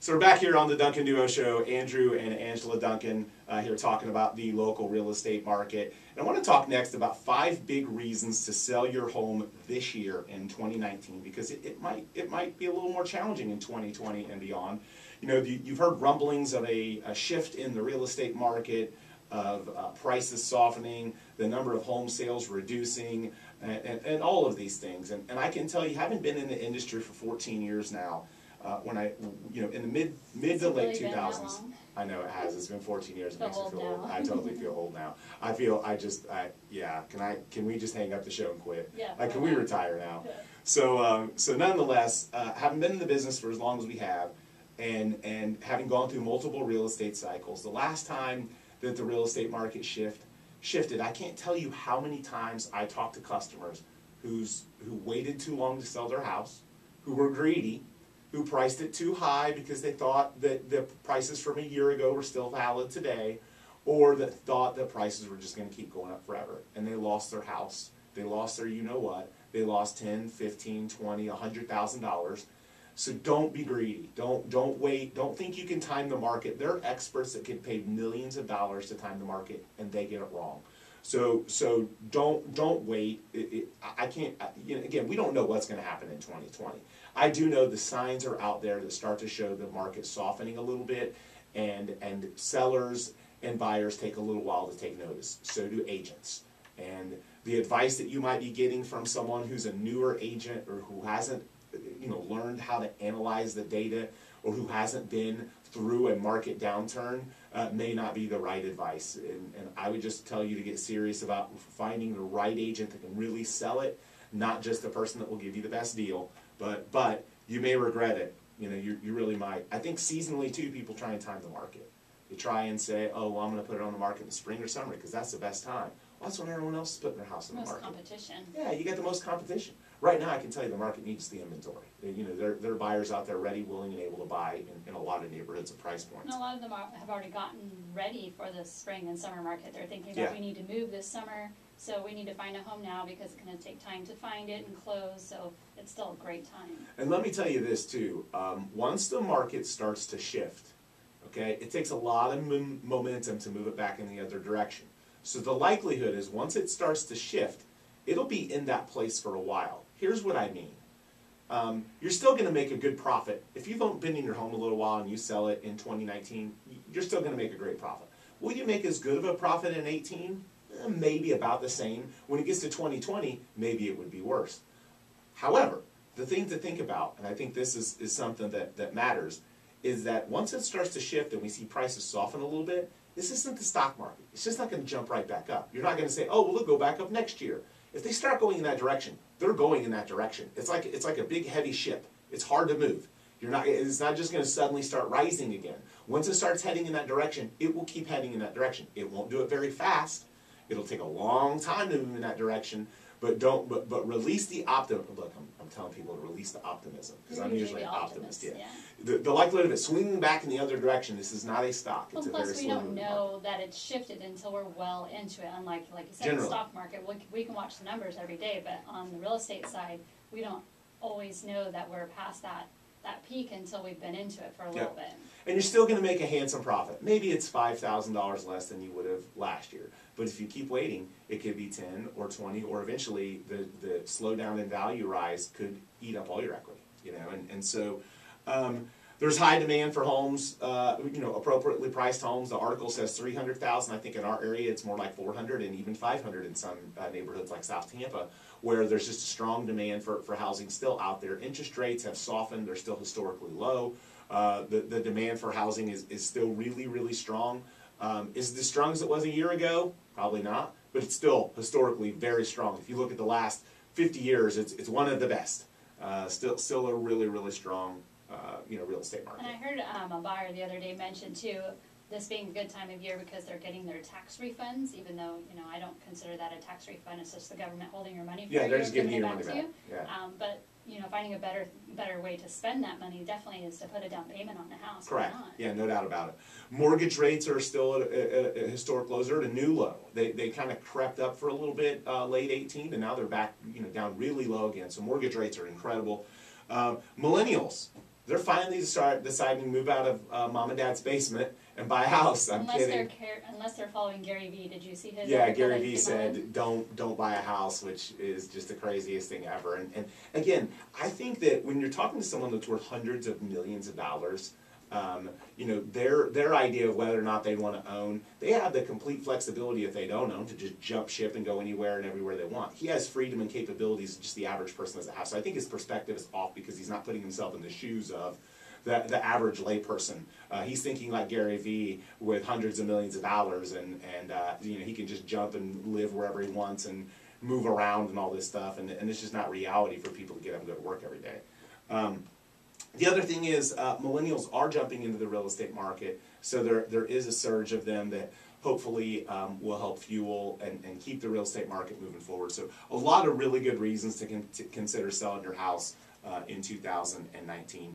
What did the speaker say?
So we're back here on the Duncan Duo Show. Andrew and Angela Duncan here talking about the local real estate market. And I want to talk next about 5 big reasons to sell your home this year in 2019, because it might be a little more challenging in 2020 and beyond. You know, you've heard rumblings of a shift in the real estate market, of prices softening, the number of home sales reducing, and all of these things. And I can tell you, having been in the industry for 14 years now, when I, you know, in the mid to late 2000s, I know it has. It's been 14 years. It makes me feel old. I totally feel old now. Yeah. Can we just hang up the show and quit? Yeah. Like, can we retire now? Yeah. So nonetheless, having been in the business for as long as we have, and having gone through multiple real estate cycles, the last time that the real estate market shifted, I can't tell you how many times I talked to customers who waited too long to sell their house, who were greedy, who priced it too high because they thought that the prices from a year ago were still valid today, or that thought that prices were just going to keep going up forever. And they lost their house. They lost their you-know-what. They lost $10, $15, $20, $100,000. So don't be greedy. Don't wait. Don't think you can time the market. There are experts that get paid millions of dollars to time the market, and they get it wrong. So don't wait. I can't. You know, again, we don't know what's going to happen in 2020. I do know the signs are out there that start to show the market softening a little bit, and sellers and buyers take a little while to take notice. So do agents. And the advice that you might be getting from someone who's a newer agent, or who hasn't, you know, learned how to analyze the data, or who hasn't been through a market downturn, may not be the right advice. And I would just tell you to get serious about finding the right agent that can really sell it, not just the person that will give you the best deal, but you may regret it. You know, you really might. I think seasonally too, people try and time the market. They try and say, oh, well, I'm going to put it on the market in the spring or summer because that's the best time. Well, that's when everyone else is putting their house on the market. Most competition. Yeah, you get the most competition. Right now, I can tell you the market needs the inventory. You know, there are buyers out there ready, willing, and able to buy in a lot of neighborhoods at price points. And a lot of them have already gotten ready for the spring and summer market. They're thinking about, we need to move this summer, so we need to find a home now because it's going to take time to find it and close, so it's still a great time. And let me tell you this too, once the market starts to shift, okay, it takes a lot of momentum to move it back in the other direction. So the likelihood is once it starts to shift, it'll be in that place for a while. Here's what I mean. You're still going to make a good profit. If you've been in your home a little while and you sell it in 2019, you're still going to make a great profit. Will you make as good of a profit in 18? Maybe about the same. When it gets to 2020, maybe it would be worse. However, the thing to think about, and I think this is something that matters, is that once it starts to shift and we see prices soften a little bit, this isn't the stock market. It's just not going to jump right back up. You're not going to say, oh, well, it'll go back up next year. If they start going in that direction, they're going in that direction. It's like a big heavy ship. It's hard to move. It's not just going to suddenly start rising again. Once it starts heading in that direction, it will keep heading in that direction. It won't do it very fast. It'll take a long time to move in that direction. But release the optimism. Look, I'm telling people to release the optimism because I'm usually an optimist. Yeah. The likelihood of it swinging back in the other direction. This is not a stock. It's a very slow moving market. Plus, we don't know that it's shifted until we're well into it. Unlike, like you said, the stock market, we can watch the numbers every day, but on the real estate side, we don't always know that we're past that peak until we've been into it for a little bit. And you're still going to make a handsome profit. Maybe it's $5,000 less than you would have last year. But if you keep waiting, it could be 10 or 20, or eventually the slowdown in value rise could eat up all your equity. You know, and so there's high demand for homes, you know, appropriately priced homes. The article says 300,000. I think in our area it's more like 400 and even 500 in some neighborhoods like South Tampa, where there's just a strong demand for housing still out there. Interest rates have softened. They're still historically low. The demand for housing is still really, really strong. Is it as strong as it was a year ago? Probably not, but it's still historically very strong. If you look at the last 50 years, it's one of the best. Still a really, really strong you know, real estate market. And I heard a buyer the other day mention too, this being a good time of year because they're getting their tax refunds, even though, you know, I don't consider that a tax refund. It's just the government holding your money for they're just giving you your money back. But you know, finding a better way to spend that money definitely is to put a down payment on the house. Correct. Yeah, no doubt about it. Mortgage rates are still at a historic low. They're at a new low. They kind of crept up for a little bit late 18, and now they're back, you know, down really low again. So mortgage rates are incredible. Millennials, they're finally deciding to move out of mom and dad's basement and buy a house. I'm kidding. Unless they're following Gary Vee. Did you see his? Yeah, Gary Vee said don't buy a house, which is just the craziest thing ever. And again, I think that when you're talking to someone that's worth hundreds of millions of dollars, you know, their idea of whether or not they want to own, they have the complete flexibility if they don't own to just jump ship and go anywhere and everywhere they want. He has freedom and capabilities just the average person doesn't have. So I think his perspective is off because he's not putting himself in the shoes of the average layperson. He's thinking like Gary Vee with hundreds of millions of dollars, and you know, he can just jump and live wherever he wants and move around and all this stuff, and it's just not reality for people to get up and go to work every day. The other thing is millennials are jumping into the real estate market, so there is a surge of them that hopefully will help fuel and keep the real estate market moving forward. So a lot of really good reasons to consider selling your house in 2019.